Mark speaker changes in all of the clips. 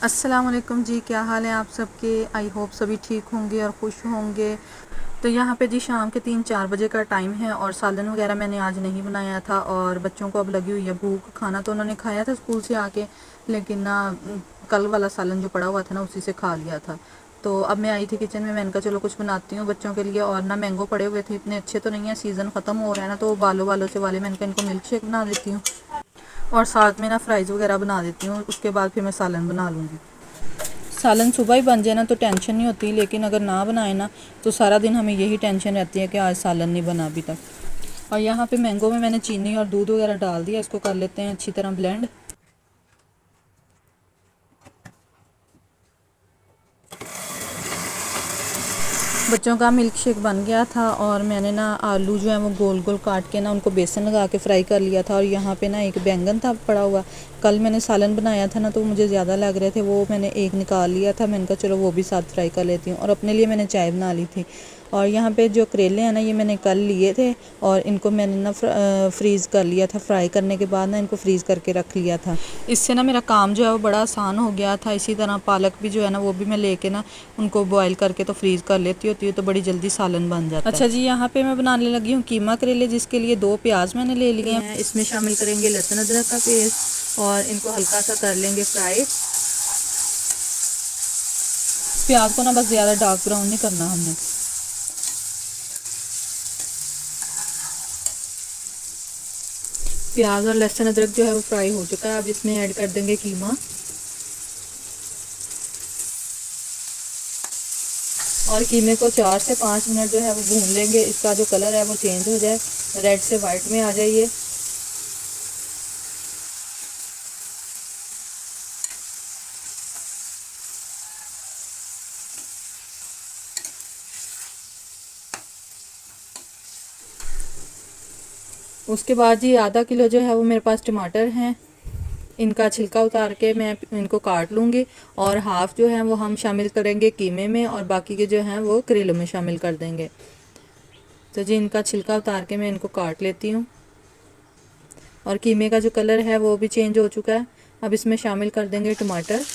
Speaker 1: अस्सलाम वालेकुम जी, क्या हाल है आप सबके। आई होप सभी ठीक होंगे और खुश होंगे। तो यहाँ पे जी शाम के 3-4 बजे का टाइम है और सालन वगैरह मैंने आज नहीं बनाया था और बच्चों को अब लगी हुई है भूख। खाना तो उन्होंने खाया था स्कूल से आके, लेकिन ना कल वाला सालन जो पड़ा हुआ था ना उसी से खा लिया था। तो अब मैं आई थी किचन में, मैंने कहा चलो कुछ बनाती हूँ बच्चों के लिए। और ना मैंगो पड़े हुए थे, इतने अच्छे तो नहीं है, सीज़न ख़त्म हो रहा है ना, तो बालों वालों से वाले मैंने कहा इनको मिल्क शेक बना देती हूँ और साथ में ना फ्राइज़ वगैरह बना देती हूँ। उसके बाद फिर मैं सालन बना लूँगी। सालन सुबह ही बन जाए ना तो टेंशन नहीं होती, लेकिन अगर ना बनाए ना तो सारा दिन हमें यही टेंशन रहती है कि आज सालन नहीं बना अभी तक। और यहाँ पे मैंगो में मैंने चीनी और दूध वगैरह डाल दिया, इसको कर लेते हैं अच्छी तरह ब्लेंड। बच्चों का मिल्क शेक बन गया था और मैंने ना आलू जो है वो गोल गोल काट के ना उनको बेसन लगा के फ्राई कर लिया था। और यहाँ पे ना एक बैंगन था पड़ा हुआ, कल मैंने सालन बनाया था ना तो मुझे ज़्यादा लग रहे थे, वो मैंने एक निकाल लिया था। मैंने कहा चलो वो भी साथ फ्राई कर लेती हूँ। और अपने लिए मैंने चाय बना ली थी। और यहाँ पे जो करेले हैं ना ये मैंने कल लिए थे और इनको मैंने ना फ्रीज़ कर लिया था। फ्राई करने के बाद ना इनको फ्रीज़ करके रख लिया था। इससे ना मेरा काम जो है वो बड़ा आसान हो गया था। इसी तरह पालक भी जो है ना वो भी मैं लेके ना उनको बॉईल करके तो फ्रीज़ कर लेती होती हूँ, तो बड़ी जल्दी सालन बन जाता है। अच्छा जी, यहाँ पे मैं बनाने लगी हूँ कीमा करेले, जिसके लिए 2 प्याज मैंने ले लिए हैं। इसमें शामिल करेंगे लहसुन अदरक का पेस्ट और इनको हल्का सा कर लेंगे फ्राई। प्याज को ना बस ज़्यादा डार्क ब्राउन नहीं करना हमने। प्याज और लहसुन अदरक जो है वो फ्राई हो चुका है। अब इसमें ऐड कर देंगे कीमा और कीमे को 4 से 5 मिनट जो है वो भून लेंगे। इसका जो कलर है वो चेंज हो जाए, रेड से वाइट में आ जाइए। उसके बाद जी आधा किलो जो है वो मेरे पास टमाटर हैं, इनका छिलका उतार के मैं इनको काट लूँगी। और हाफ़ जो है वो हम शामिल करेंगे कीमे में और बाकी के जो हैं वो करेलों में शामिल कर देंगे। तो जी इनका छिलका उतार के मैं इनको काट लेती हूँ। और कीमे का जो कलर है वो भी चेंज हो चुका है। अब इसमें शामिल कर देंगे टमाटर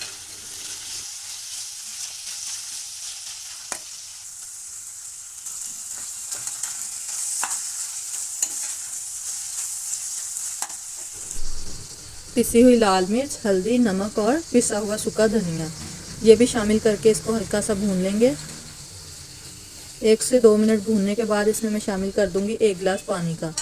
Speaker 1: पिसी हुई लाल मिर्च, हल्दी, नमक और पिसा हुआ सूखा धनिया, ये भी शामिल करके इसको हल्का सा भून लेंगे। 1 से 2 मिनट भूनने के बाद इसमें मैं शामिल कर दूंगी 1 गिलास पानी का।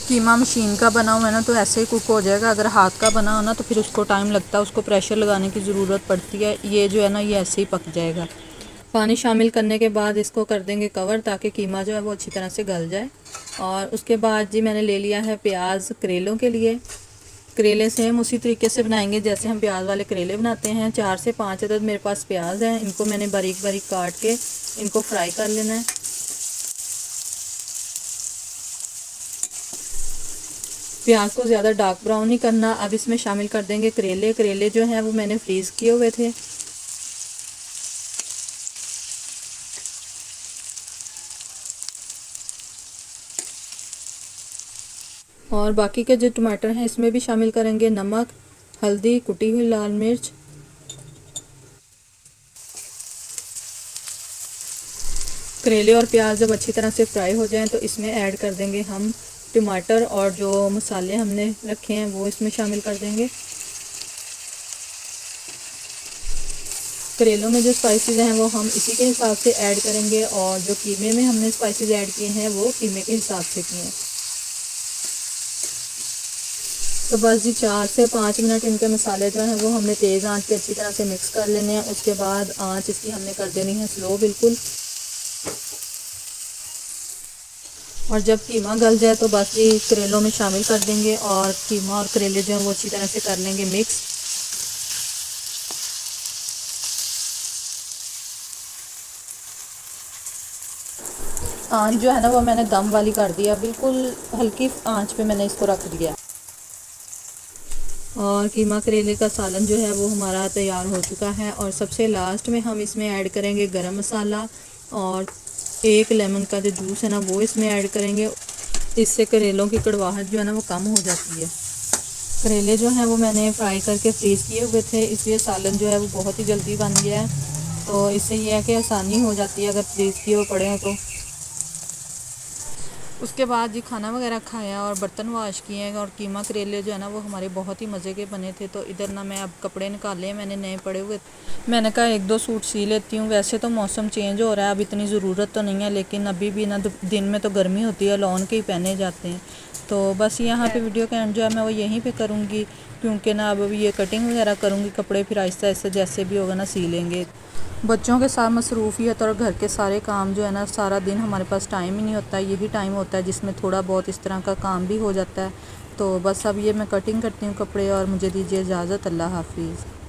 Speaker 1: कीमा मशीन का बना हुआ है ना तो ऐसे ही कुक हो जाएगा। अगर हाथ का बना हो ना तो फिर उसको टाइम लगता है, उसको प्रेशर लगाने की ज़रूरत पड़ती है। ये जो है ना ये ऐसे ही पक जाएगा। पानी शामिल करने के बाद इसको कर देंगे कवर ताकि कीमा जो है वो अच्छी तरह से गल जाए। और उसके बाद जी मैंने ले लिया है प्याज करेलों के लिए। करेले सेम उसी तरीके से बनाएंगे जैसे हम प्याज वाले करेले बनाते हैं। 4 से 5 अदद मेरे पास प्याज हैं, इनको मैंने बारीक बारीक काट के इनको फ्राई कर लेना है। प्याज को ज़्यादा डार्क ब्राउन नहीं करना। अब इसमें शामिल कर देंगे करेले। करेले जो हैं वो मैंने फ्रीज़ किए हुए थे। और बाकी के जो टमाटर हैं इसमें भी शामिल करेंगे नमक, हल्दी, कुटी हुई लाल मिर्च। करेले और प्याज जब अच्छी तरह से फ्राई हो जाएं तो इसमें ऐड कर देंगे हम टमाटर और जो मसाले हमने रखे हैं वो इसमें शामिल कर देंगे। करेलों में जो स्पाइसेस हैं वो हम इसी के हिसाब से ऐड करेंगे और जो कीमे में हमने स्पाइसेस ऐड किए हैं वो कीमे के हिसाब से किए हैं। तो बस जी 4 से 5 मिनट इनके मसाले जो हैं वो हमने तेज़ आंच पे अच्छी तरह से मिक्स कर लेने हैं। उसके बाद आंच इसकी हमने कर देनी है स्लो बिल्कुल। और जब कीमा गल जाए तो बस ये करेलों में शामिल कर देंगे और कीमा और करेले जो हैं वो अच्छी तरह से कर लेंगे मिक्स। आंच जो है ना वो मैंने दम वाली कर दिया, बिल्कुल हल्की आंच पे मैंने इसको रख दिया। और कीमा करेले का सालन जो है वो हमारा तैयार हो चुका है। और सबसे लास्ट में हम इसमें ऐड करेंगे गरम मसाला और एक लेमन का जो जूस है ना वो इसमें ऐड करेंगे। इससे करेलों की कड़वाहट जो है ना वो कम हो जाती है। करेले जो हैं वो मैंने फ्राई करके फ्रीज़ किए हुए थे, इसलिए सालन जो है वो बहुत ही जल्दी बन गया है। तो इससे ये है कि आसानी हो जाती है अगर फ्रीज़ किए हुए पड़े हैं तो। उसके बाद जी खाना वगैरह खाया और बर्तन वॉश किए हैं। और कीमा करेले जो है ना वो हमारे बहुत ही मज़े के बने थे। तो इधर ना मैं अब कपड़े निकाले, मैंने नए पड़े हुए, मैंने कहा एक दो सूट सी लेती हूँ। वैसे तो मौसम चेंज हो रहा है, अब इतनी ज़रूरत तो नहीं है, लेकिन अभी भी ना दिन में तो गर्मी होती है, लॉन के ही पहने जाते हैं। तो बस यहाँ पे वीडियो का एंड जो है मैं वो यहीं पे करूँगी, क्योंकि ना अब ये कटिंग वगैरह करूँगी कपड़े, फिर आहिस्ता आहिस्ता जैसे भी होगा ना सी लेंगे। बच्चों के साथ मसरूफ़ियत और घर के सारे काम जो है ना, सारा दिन हमारे पास टाइम ही नहीं होता। यही टाइम होता है जिसमें थोड़ा बहुत इस तरह का काम भी हो जाता है। तो बस अब ये मैं कटिंग करती हूँ कपड़े, और मुझे दीजिए इजाज़त। अल्लाह हाफिज़।